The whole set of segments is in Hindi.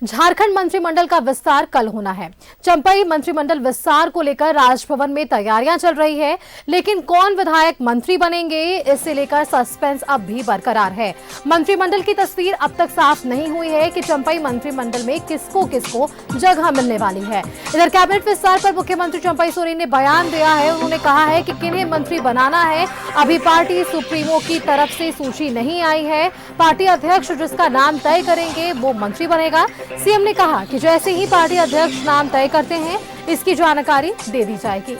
झारखंड मंत्रिमंडल का विस्तार कल होना है। चंपई मंत्रिमंडल विस्तार को लेकर राजभवन में तैयारियां चल रही है, लेकिन कौन विधायक मंत्री बनेंगे, इसे लेकर सस्पेंस अब भी बरकरार है। मंत्रिमंडल की तस्वीर अब तक साफ नहीं हुई है कि चंपई मंत्रिमंडल में किसको किसको जगह मिलने वाली है। इधर कैबिनेट विस्तार पर मुख्यमंत्री चंपई सोरेन ने बयान दिया है। उन्होंने कहा है कि किन्हें मंत्री बनाना है, अभी पार्टी सुप्रीमो की तरफ से सूची नहीं आई है। पार्टी अध्यक्ष जिसका नाम तय करेंगे वो मंत्री बनेगा। सीएम ने कहा कि जैसे ही पार्टी अध्यक्ष नाम तय करते हैं, इसकी जानकारी दे दी जाएगी।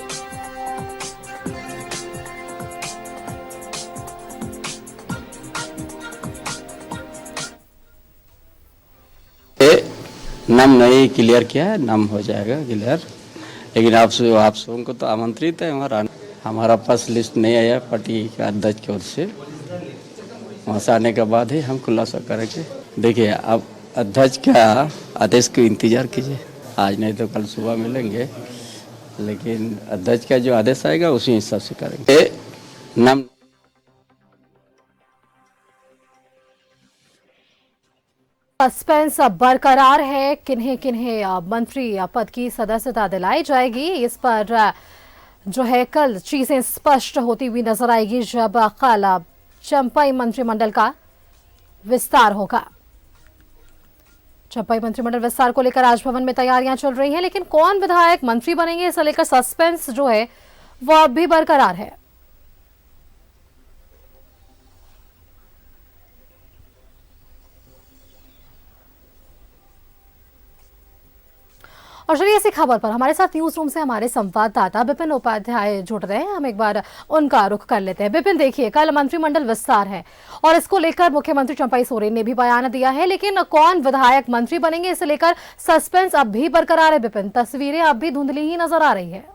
नाम नहीं क्लियर किया है, नाम हो जाएगा क्लियर, लेकिन आप सबों को तो आमंत्रित है। हमारा पास लिस्ट नहीं आया पार्टी के अध्यक्ष की ओर से, वहाँ से आने के बाद ही हम खुलासा करेंगे। देखिए, अब अध्यक्ष का आदेश का इंतजार कीजिए, आज नहीं तो कल सुबह मिलेंगे, लेकिन अध्यक्ष का जो आदेश आएगा उसी हिसाब से करेंगे। नाम सस्पेंस बरकरार है, किन्हें किन्हें मंत्री पद की सदस्यता दिलाई जाएगी, इस पर जो है कल चीजें स्पष्ट होती हुई नजर आएगी, जब कल चंपई मंत्रिमंडल का विस्तार होगा। चंपई मंत्रिमंडल विस्तार को लेकर राजभवन में तैयारियां चल रही हैं, लेकिन कौन विधायक मंत्री बनेंगे, इसे लेकर सस्पेंस जो है वो अब भी बरकरार है। और चलिए इसी खबर पर हमारे साथ न्यूज रूम से हमारे संवाददाता विपिन उपाध्याय जुड़ रहे हैं। हम एक बार उनका रुख कर लेते हैं। विपिन, देखिए, कल मंत्रिमंडल विस्तार है और इसको लेकर मुख्यमंत्री चंपई सोरेन ने भी बयान दिया है, लेकिन कौन विधायक मंत्री बनेंगे, इसे लेकर सस्पेंस अब भी बरकरार है। विपिन, तस्वीरें अब भी धुंधली ही नजर आ रही है।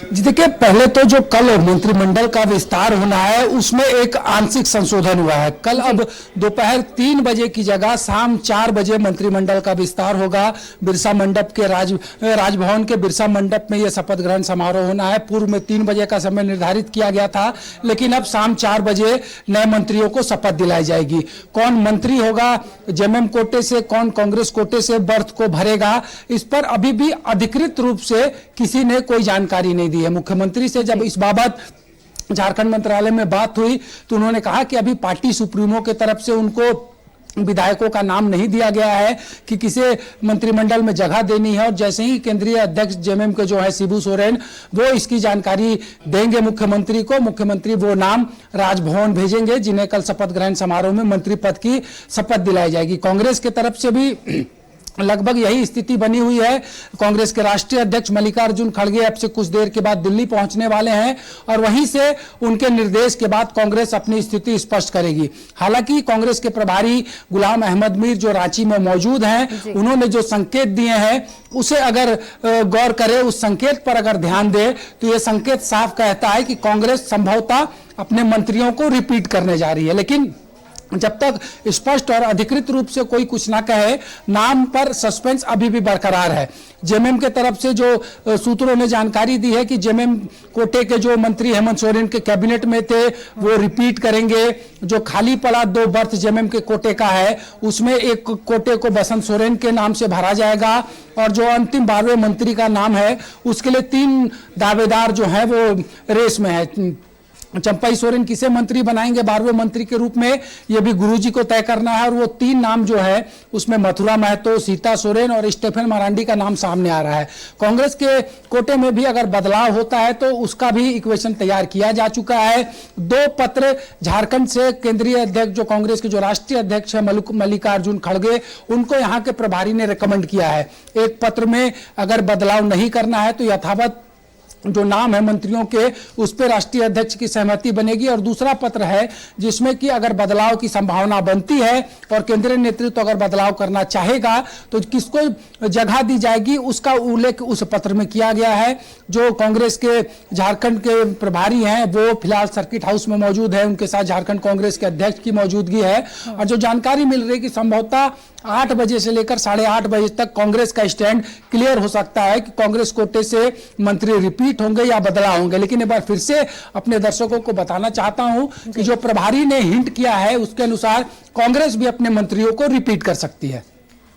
जी देखिए, पहले तो जो कल मंत्रिमंडल का विस्तार होना है उसमें एक आंशिक संशोधन हुआ है। कल अब दोपहर 3 बजे की जगह शाम 4 बजे मंत्रिमंडल का विस्तार होगा। बिरसा मंडप के राजभवन के बिरसा मंडप में यह शपथ ग्रहण समारोह होना है। पूर्व में 3 बजे का समय निर्धारित किया गया था, लेकिन अब शाम 4 बजे नए मंत्रियों को शपथ दिलाई जाएगी। कौन मंत्री होगा, जेएमएम कोटे से, कौन कांग्रेस कोटे से बर्थ को भरेगा, इस पर अभी भी अधिकृत रूप से किसी ने कोई जानकारी नहीं दी है। मुख्यमंत्री से जब इस बाबत झारखंड मंत्रालय में बात हुई तो उन्होंने कहा कि अभी पार्टी सुप्रीमो की तरफ से उनको विधायकों का नाम नहीं दिया गया है कि किसे मंत्रिमंडल में जगह देनी है, और जैसे ही केंद्रीय अध्यक्ष जेएमएम के जो है शिबू सोरेन वो इसकी जानकारी देंगे मुख्यमंत्री को, मुख्यमंत्री वो नाम राजभवन भेजेंगे जिन्हें कल शपथ ग्रहण समारोह में मंत्री पद की शपथ दिलाई जाएगी। कांग्रेस की तरफ से भी लगभग यही स्थिति बनी हुई है। कांग्रेस के राष्ट्रीय अध्यक्ष मल्लिकार्जुन खड़गे अब से कुछ देर के बाद दिल्ली पहुंचने वाले हैं और वहीं से उनके निर्देश के बाद कांग्रेस अपनी स्थिति स्पष्ट करेगी। हालांकि कांग्रेस के प्रभारी गुलाम अहमद मीर जो रांची में मौजूद हैं, उन्होंने जो संकेत दिए हैं उसे अगर गौर करे, उस संकेत पर अगर ध्यान दे तो यह संकेत साफ कहता है कि कांग्रेस संभवतः अपने मंत्रियों को रिपीट करने जा रही है। लेकिन जब तक स्पष्ट और अधिकृत रूप से कोई कुछ ना कहे, नाम पर सस्पेंस अभी भी बरकरार है। जेएमएम के तरफ से जो सूत्रों ने जानकारी दी है कि जेएमएम कोटे के जो मंत्री हेमंत सोरेन के कैबिनेट में थे वो रिपीट करेंगे। जो खाली पड़ा 2 बर्थ जेएमएम के कोटे का है उसमें एक कोटे को बसंत सोरेन के नाम से भरा जाएगा, और जो अंतिम 12वें मंत्री का नाम है उसके लिए 3 दावेदार जो है वो रेस में है। चंपई सोरेन किसे मंत्री बनाएंगे 12वें मंत्री के रूप में, यह भी गुरुजी को तय करना है, और वो 3 नाम जो है उसमें मथुरा महतो, सीता सोरेन और स्टेफन मरांडी का नाम सामने आ रहा है। कांग्रेस के कोटे में भी अगर बदलाव होता है तो उसका भी इक्वेशन तैयार किया जा चुका है। 2 पत्र झारखंड से केंद्रीय अध्यक्ष जो कांग्रेस के जो राष्ट्रीय अध्यक्ष है मल्लिकार्जुन खड़गे, उनको यहाँ के प्रभारी ने रिकमेंड किया है। एक पत्र में अगर बदलाव नहीं करना है तो यथावत जो नाम है मंत्रियों के उस पर राष्ट्रीय अध्यक्ष की सहमति बनेगी, और दूसरा पत्र है जिसमें कि अगर बदलाव की संभावना बनती है और केंद्रीय नेतृत्व अगर बदलाव करना चाहेगा तो किसको जगह दी जाएगी उसका उल्लेख उस पत्र में किया गया है। जो कांग्रेस के झारखंड के प्रभारी हैं वो फिलहाल सर्किट हाउस में मौजूद है, उनके साथ झारखंड कांग्रेस के अध्यक्ष की मौजूदगी है, और जो जानकारी मिल रही है कि संभवतः 8 बजे से लेकर 8:30 बजे तक कांग्रेस का स्टैंड क्लियर हो सकता है कि कांग्रेस कोटे से मंत्री रिपीट रिपीट होंगे या बदलाव होंगे। लेकिन एक बार फिर से अपने दर्शकों को बताना चाहता हूं कि जो प्रभारी ने हिंट किया है उसके अनुसार कांग्रेस भी अपने मंत्रियों को रिपीट कर सकती है।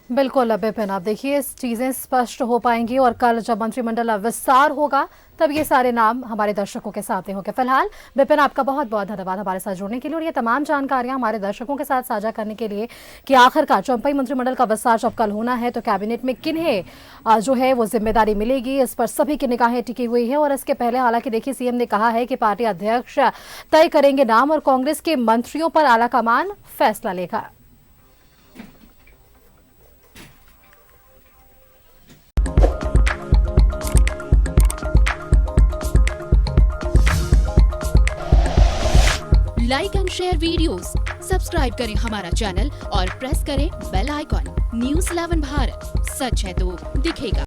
बिल्कुल विपिन, आप देखिए चीजें स्पष्ट हो पाएंगी और कल जब मंत्रिमंडल विस्तार होगा तब ये सारे नाम हमारे दर्शकों के सामने होंगे। फिलहाल विपिन, आपका बहुत बहुत धन्यवाद हमारे साथ जुड़ने के लिए और ये तमाम जानकारियां हमारे दर्शकों के साथ साझा करने के लिए कि आखिरकार चंपई मंत्रिमंडल का विस्तार जब कल होना है तो कैबिनेट में किन्हें जो है वो जिम्मेदारी मिलेगी, इस पर सभी की निगाहें टिकी हुई है। और इसके पहले हालांकि देखिए सीएम ने कहा है कि पार्टी अध्यक्ष तय करेंगे नाम और कांग्रेस के मंत्रियों पर आलाकमान फैसला लेगा। Like and share videos, subscribe करें हमारा चैनल और प्रेस करें बेल आइकॉन। न्यूज़ 11 भारत, सच है तो दिखेगा।